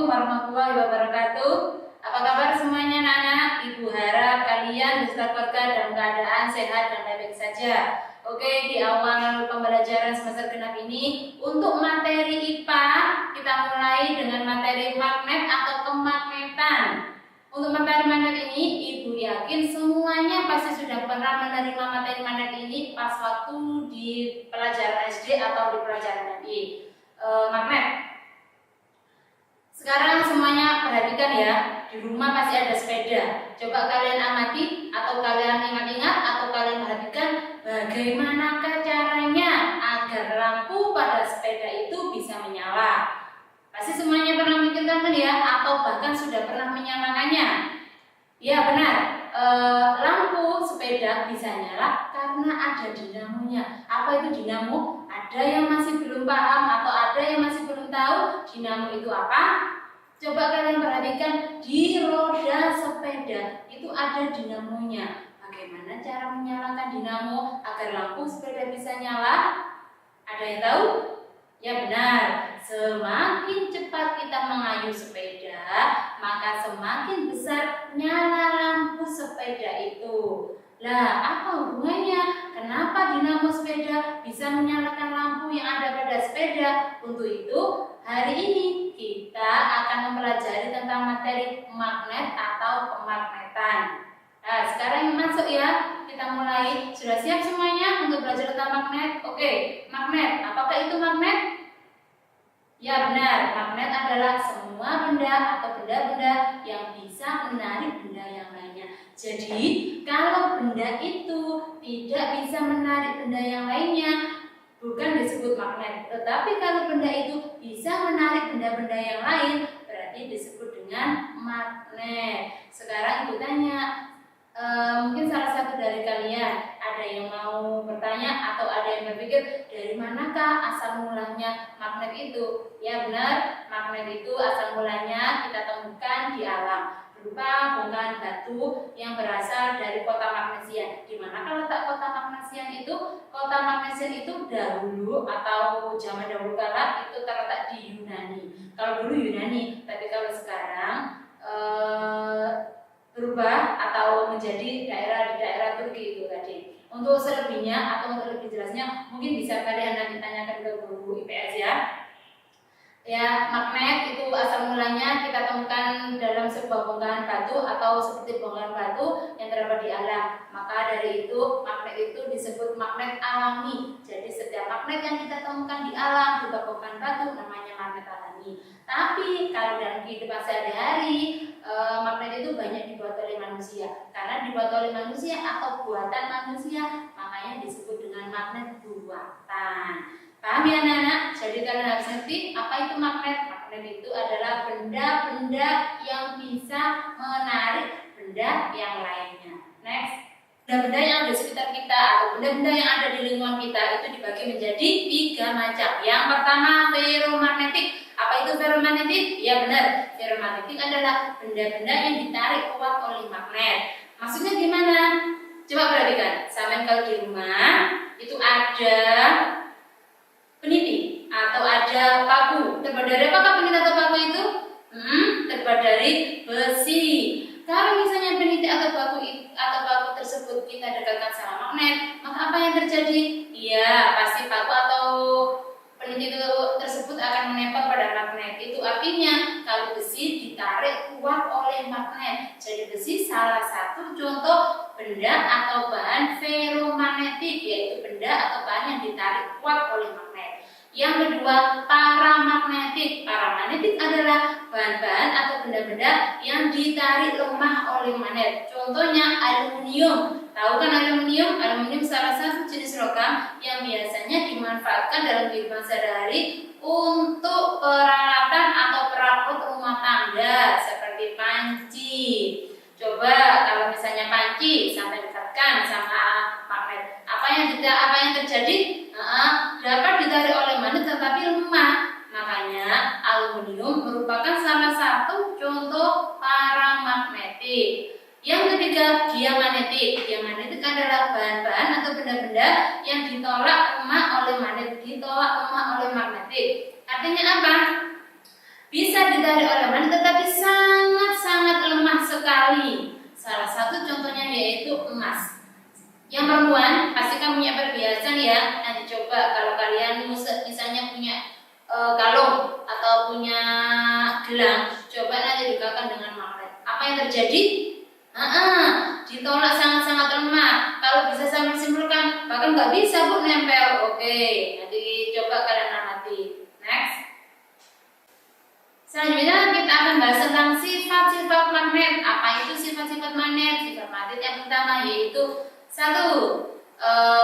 Assalamualaikum warahmatullahi wabarakatuh. Apa kabar semuanya anak-anak? Ibu harap kalian beserta keluarga dalam keadaan sehat dan baik-baik saja. Oke, di awal pembelajaran semester genap ini untuk materi IPA kita mulai dengan materi magnet atau kemagnetan. Untuk materi magnet ini, Ibu yakin semuanya pasti sudah pernah menerima materi magnet ini pas waktu di pelajaran SD atau di pelajaran MI. Magnet. Sekarang semuanya perhatikan ya, di rumah pasti ada sepeda. Coba kalian amati atau kalian ingat-ingat atau kalian perhatikan bagaimanakah caranya agar lampu pada sepeda itu bisa menyala. Pasti semuanya pernah memikirkan kan ya, atau bahkan sudah pernah menyalakannya. Ya benar, lampu sepeda bisa nyala karena ada dinamonya. Apa itu dinamo? Ada yang masih belum paham atau ada yang masih belum tahu dinamo itu apa? Coba kalian perhatikan di roda sepeda itu ada dinamonya. Bagaimana cara menyalakan dinamo agar lampu sepeda bisa nyala? Ada yang tahu? Ya benar, semakin cepat kita mengayuh sepeda, maka semakin besar nyala lampu sepeda itu. Lah, apa hubungannya? Kenapa dinamo sepeda bisa menyalakan lampu yang ada pada sepeda? Untuk itu, hari ini kita akan mempelajari tentang materi magnet atau pemagnetan. Nah, sekarang masuk ya. Kita mulai. Sudah siap semuanya untuk belajar tentang magnet? Oke, magnet. Apakah itu magnet? Ya benar, magnet adalah semua benda atau benda-benda yang bisa menarik benda yang lainnya. Jadi, kalau benda itu tidak bisa menarik benda yang lainnya, bukan disebut magnet. Tetapi kalau benda itu bisa menarik benda-benda yang lain, berarti disebut dengan magnet. Sekarang Ibu tanya, mungkin salah satu dari kalian ada yang mau bertanya atau ada yang berpikir dari manakah asal mulanya magnet itu? Ya benar, magnet itu asal mulanya kita temukan di alam berupa bongkahan batu yang berasal dari kota Magnesian. Di mana letak kota Magnesian itu? Kota Magnesian itu dahulu atau zaman dahulu kala itu terletak di Yunani. Kalau dulu Yunani, tapi kalau sekarang berubah atau menjadi daerah di daerah Turki itu tadi. Untuk selebihnya atau untuk lebih jelasnya mungkin bisa kalian nanti tanyakan ke guru IPS ya. Ya, magnet itu asal mulanya kita temukan dalam sebuah bongkahan batu atau seperti bongkahan batu yang terdapat di alam. Maka dari itu magnet itu disebut magnet alami. Jadi setiap magnet yang kita temukan di alam juga bongkahan batu namanya magnet alami. Tapi kalau dalam kehidupan sehari-hari magnet itu banyak dibuat oleh manusia. Karena dibuat oleh manusia atau buatan manusia, makanya disebut dengan magnet buatan. Paham ya anak-anak? Jadi kalian harus ngerti apa itu magnet. Magnet itu adalah benda-benda yang bisa menarik benda yang lainnya. Next. Benda-benda yang ada di sekitar kita atau benda-benda yang ada di lingkungan kita itu dibagi menjadi 3 macam. Yang pertama feromagnetik. Apa itu feromagnetik? Ya benar, feromagnetik adalah benda-benda yang ditarik kuat oleh magnet. Maksudnya gimana? Coba perhatikan. Sampai kalau di rumah itu ada peniti atau ada paku. Terbuat dari apakah peniti atau paku itu? Terbuat dari besi. Kalau misalnya peniti atau paku tersebut kita dekatkan sama magnet, maka apa yang terjadi? Iya, pasti paku atau peniti tersebut akan menempel pada magnet. Itu artinya kalau besi ditarik kuat oleh magnet. Jadi besi salah satu contoh benda atau bahan feromagnetik, yaitu benda atau bahan yang ditarik kuat oleh magnet. Yang kedua, paramagnetik. Paramagnetik adalah bahan-bahan atau benda-benda yang ditarik lemah oleh magnet. Contohnya aluminium. Tahu kan aluminium? Aluminium salah satu jenis logam yang biasanya dimanfaatkan dalam kehidupan sehari-hari untuk peralatan atau perabot rumah tangga seperti panci. Coba kalau misalnya panci sampai dekatkan sama magnet, apa yang terjadi? Dapat ditarik oleh magnet tetapi lemah. Makanya aluminium merupakan salah satu contoh paramagnetik. Yang ketiga, diamagnetik. Diamagnetik adalah bahan-bahan atau benda-benda yang ditolak lemah oleh magnet, ditolak lemah oleh magnetik. Artinya apa? bisa ditarik oleh magnet tetapi sangat-sangat lemah sekali. Salah satu contohnya yaitu emas. Yang perempuan pastikan punya perhiasan ya. Nanti coba kalau kalian misalnya punya kalung atau punya gelang, coba nanti dikatakan dengan magnet. Apa yang terjadi? Ditolak sangat-sangat lemah. Kalau bisa saya simpulkan, bahkan nggak bisa Bu nempel. Oke, nanti coba kalian amati. Next. Selanjutnya kita akan bahas tentang sifat-sifat magnet. Apa itu sifat-sifat magnet? Sifat magnet yang pertama yaitu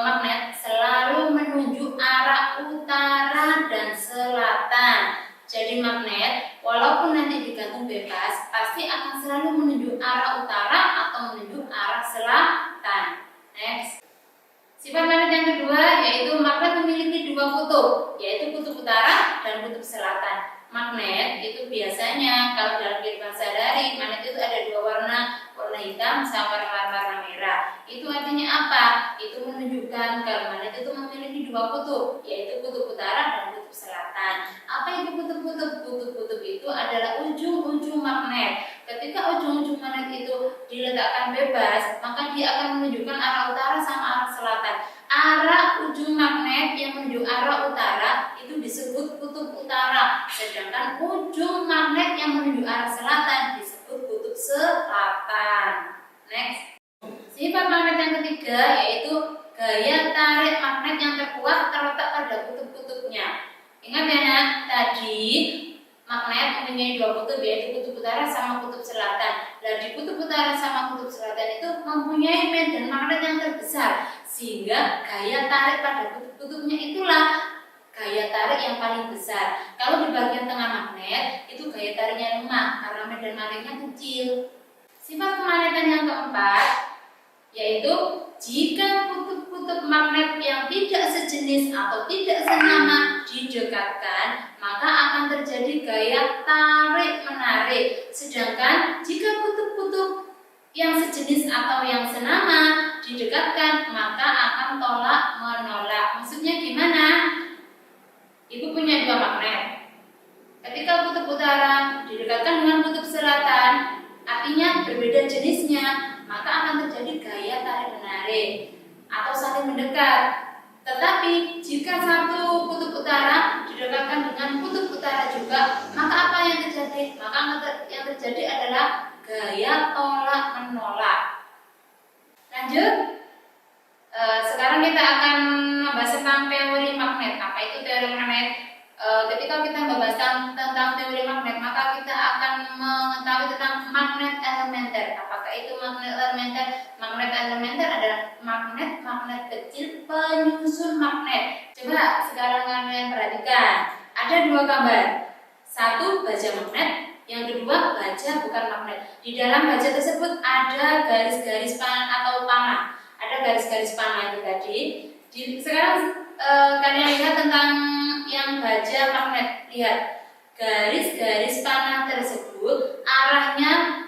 magnet selalu menunjuk arah utara dan selatan. Jadi magnet walaupun nanti digantung bebas pasti akan selalu menunjuk arah utara atau menunjuk arah selatan. Next. Sifat magnet yang kedua yaitu magnet memiliki dua kutub, yaitu kutub utara dan kutub selatan. Magnet itu biasanya kalau dalam kehidupan sehari-hari magnet itu ada dua warna hitam sama warna merah. Itu artinya apa? Itu menunjukkan kalau magnet itu memiliki dua kutub, yaitu kutub utara dan kutub selatan. Apa itu kutub-kutub? Kutub-kutub itu adalah ujung-ujung magnet. Ketika ujung-ujung magnet itu diletakkan bebas, maka dia akan menunjukkan arah utara sama arah selatan. Arah ujung magnet yang menuju arah utara itu disebut kutub utara, sedangkan ujung magnet yang menuju arah selatan disebut kutub selatan. Next. Sifat magnet yang ketiga yaitu gaya tarik magnet yang terkuat terletak pada kutub-kutubnya. Ingat ya nak, tadi magnet mempunyai dua kutub yaitu kutub utara sama kutub selatan. Dan di kutub utara sama kutub selatan itu mempunyai medan magnet yang terbesar, sehingga gaya tarik pada kutub-kutubnya itulah gaya tarik yang paling besar. Kalau di bagian tengah magnet itu gaya tariknya lemah karena medan magnetnya kecil. Sifat kemagnetan yang keempat yaitu jika kutub-kutub magnet yang tidak sejenis atau tidak senama didekatkan, maka akan terjadi gaya tarik-menarik. Sedangkan jika kutub-kutub yang sejenis atau yang senama didekatkan, maka akan tolak-menolak. Maksudnya gimana? Ibu punya dua magnet. Ketika kutub utara didekatkan dengan kutub selatan, artinya berbeda jenisnya, maka akan terjadi gaya tarik-menarik atau saling mendekat. Tetapi jika satu kutub utara didekatkan dengan kutub utara juga, maka apa yang terjadi? Maka yang terjadi adalah gaya tolak-menolak. Lanjut. Sekarang kita akan membahas tentang teori magnet. Apa itu teori magnet? Ketika kita membahas tentang teori magnet, maka kita akan mengetahui tentang magnet elementer. Apakah itu magnet elementer? Magnet elementer adalah magnet kecil penyusun magnet. Coba sekarang kalian perhatikan. Ada dua gambar. Satu baja magnet, yang kedua baja bukan magnet. Di dalam baja tersebut ada garis-garis panah atau panah. Ada garis-garis panah itu tadi. Sekarang kalian lihat tentang yang baja magnet. Lihat garis-garis panah tersebut arahnya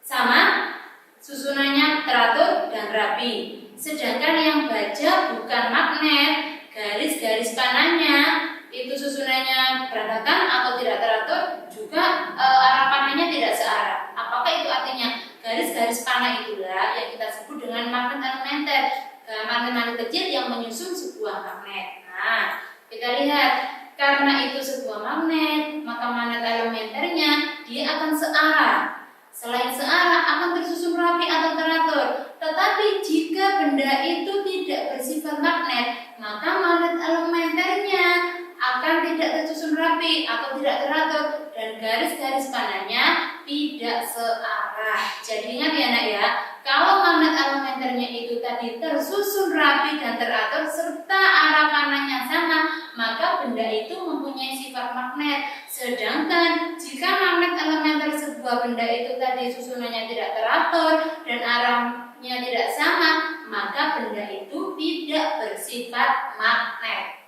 sama, susunannya teratur dan rapi. Sedangkan yang baja bukan magnet, garis-garis panahnya itu susunannya berantakan atau tidak teratur, juga arah panahnya tidak searah. Apakah itu artinya? Garis-garis panah itulah yang kita sebut dengan magnet elementer. Magnet-magnet kecil yang menyusun sebuah magnet. Nah, kita lihat karena itu sebuah magnet, maka magnet elementernya dia akan searah. Selain searah akan tersusun rapi atau teratur. Tetapi jika benda itu tidak bersifat magnet, maka magnet elementernya akan tidak tersusun rapi atau tidak teratur dan garis-garis panahnya tidak searah. Jadi ingat ya nak ya, kalau magnet elementernya itu tadi tersusun rapi dan teratur serta arah panahnya sama, maka benda itu mempunyai sifat magnet. Sedangkan jika magnet elementer sebuah benda itu tadi susunannya tidak teratur dan arahnya tidak sama, maka benda itu tidak bersifat magnet.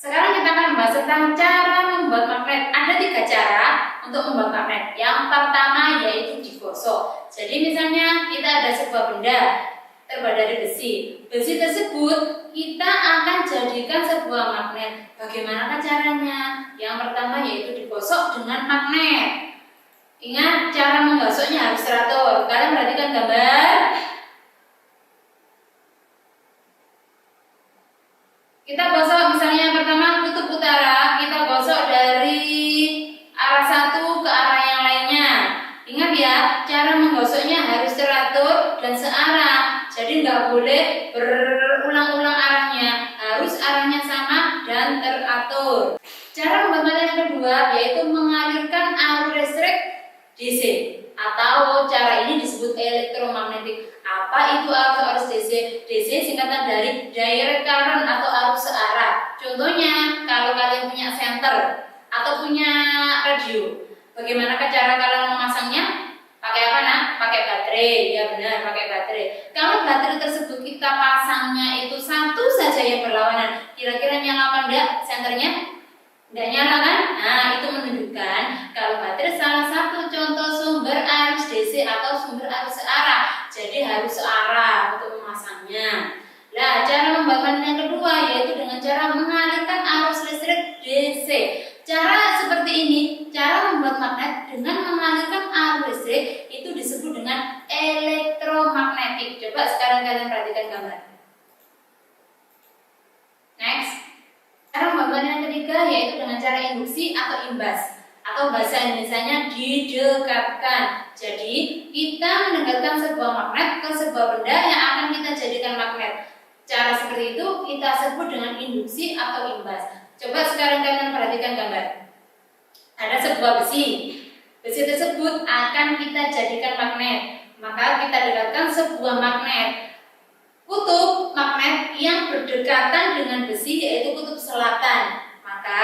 Sekarang kita akan membahas tentang cara membuat magnet. Ada 3 cara untuk membuat magnet. Yang pertama yaitu digosok. Jadi misalnya kita ada sebuah benda, terbuat dari besi. Besi tersebut kita akan jadikan sebuah magnet. Bagaimana caranya? Yang pertama yaitu digosok dengan magnet. Ingat, cara menggosoknya harus teratur. Kalian perhatikan gambar. Kita gosok misalnya yang pertama kutub utara, kita gosok dari arah satu ke arah yang lainnya. Ingat ya, cara menggosoknya harus teratur dan searah. Jadi nggak boleh berulang-ulang arahnya, harus arahnya sama dan teratur. Cara membuat yang kedua yaitu mengalirkan arus listrik DC, atau cara ini disebut elektromagnetik. Apa itu arus DC? DC singkatan dari direct current atau arus searah. Contohnya kalau kalian punya senter atau punya radio, bagaimana cara kalian memasangnya? Pakai apa nak? Pakai baterai. Ya benar, pakai baterai. Kalau baterai tersebut kita pasangnya itu satu saja yang berlawanan, kira-kira nyala apa enggak senternya? Tidak nyala kan? Nah, itu menunjukkan kalau baterai salah satu contoh sumber arus DC atau sumber arus searah. Jadi harus searah untuk memasangnya. Nah, cara membuat magnet yang kedua yaitu dengan cara mengalirkan arus listrik DC. Cara seperti ini, cara membuat magnet dengan mengalirkan arus listrik itu disebut dengan elektromagnetik. Coba sekarang kalian perhatikan gambar. Next. Cara membuat yang ketiga yaitu dengan cara induksi atau imbas, atau bahasa Indonesianya didekatkan. Jadi kita mendekatkan sebuah magnet ke sebuah benda yang akan kita jadikan magnet. Cara seperti itu kita sebut dengan induksi atau imbas. Coba sekarang kalian perhatikan gambar. Ada sebuah besi. Besi tersebut akan kita jadikan magnet. Maka kita dekatkan sebuah magnet. Kutub magnet yang berdekatan dengan besi yaitu kutub selatan. Maka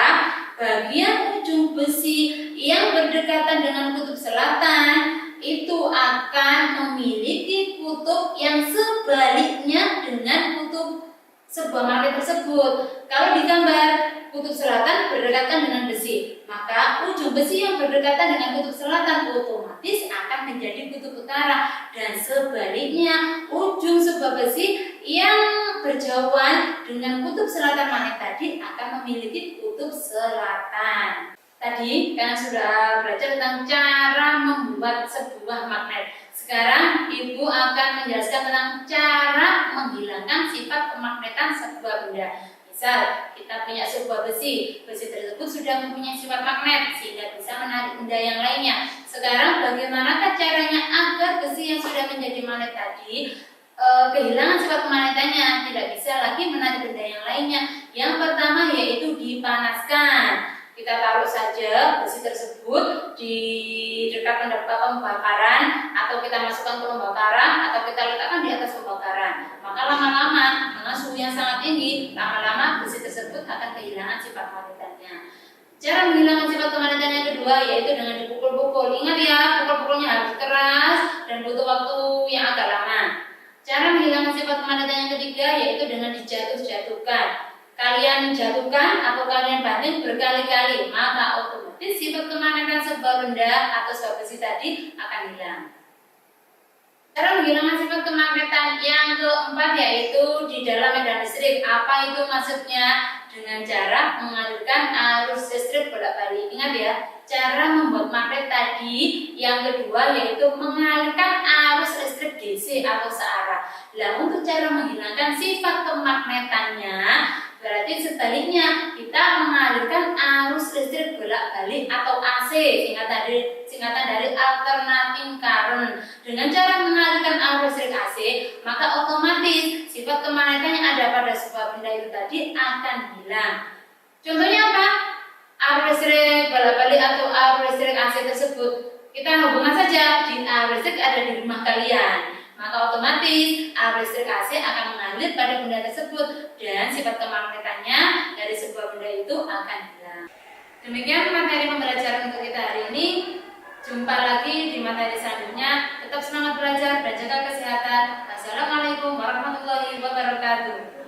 bagian ujung besi yang berdekatan dengan kutub selatan itu akan memiliki kutub yang sebaliknya dengan kutub sebuah magnet tersebut. Kalau digambar, kutub selatan berdekatan dengan besi, maka ujung besi yang berdekatan dengan kutub selatan otomatis akan menjadi kutub utara, dan sebaliknya ujung sebuah besi yang berjauhan dengan kutub selatan magnet tadi akan memiliki kutub selatan. Tadi kalian sudah belajar tentang cara membuat sebuah magnet. Sekarang Ibu akan menjelaskan tentang cara menghilangkan sifat kemagnetan sebuah benda. Misal, kita punya sebuah besi tersebut sudah mempunyai sifat magnet sehingga bisa menarik benda yang lainnya. Sekarang bagaimanakah caranya agar besi yang sudah menjadi magnet tadi kehilangan sifat kemagnetannya, tidak bisa lagi menarik benda yang lainnya? Yang pertama yaitu dipanaskan. Kita taruh saja besi tersebut di dekat pembakaran, atau kita masukkan ke pembakaran, atau kita letakkan di atas pembakaran. Maka lama-lama dengan suhu yang sangat tinggi, lama-lama besi tersebut akan kehilangan sifat kemagnetannya. Cara menghilangkan sifat kemagnetan yang kedua yaitu dengan dipukul-pukul. Ingat ya, pukul-pukulnya harus keras dan butuh waktu yang agak lama. Cara menghilangkan sifat kemagnetan yang ketiga yaitu dengan dijatuh-jatuhkan. Kalian jatuhkan atau kalian banting berkali-kali, maka otomatis sifat kemagnetan sebuah benda atau sebuah besi tadi akan hilang. Cara menghilangkan sifat kemagnetan yang keempat yaitu di dalam medan listrik. Apa itu maksudnya? Dengan cara mengalirkan arus listrik bolak-balik. Ingat ya, cara membuat magnet tadi yang kedua yaitu mengalirkan arus listrik DC atau searah. Nah, untuk cara menghilangkan sifat kemagnetannya, berarti sebaliknya kita mengalirkan arus listrik bolak-balik atau AC, singkatan dari alternating current. Dengan cara mengalirkan arus listrik AC, maka otomatis sifat kemagnetan yang ada pada sebuah benda itu tadi akan hilang. Contohnya apa? Arus listrik bolak-balik atau arus listrik AC tersebut kita hubungkan saja di arus listrik ada di rumah kalian. Maka otomatis arus listrik AC akan mengalir pada benda tersebut dan sifat kemagnetannya dari sebuah benda itu akan hilang. Demikian materi pembelajaran untuk kita hari ini. Jumpa lagi di materi selanjutnya. Tetap semangat belajar dan jaga kesehatan. Wassalamualaikum warahmatullahi wabarakatuh.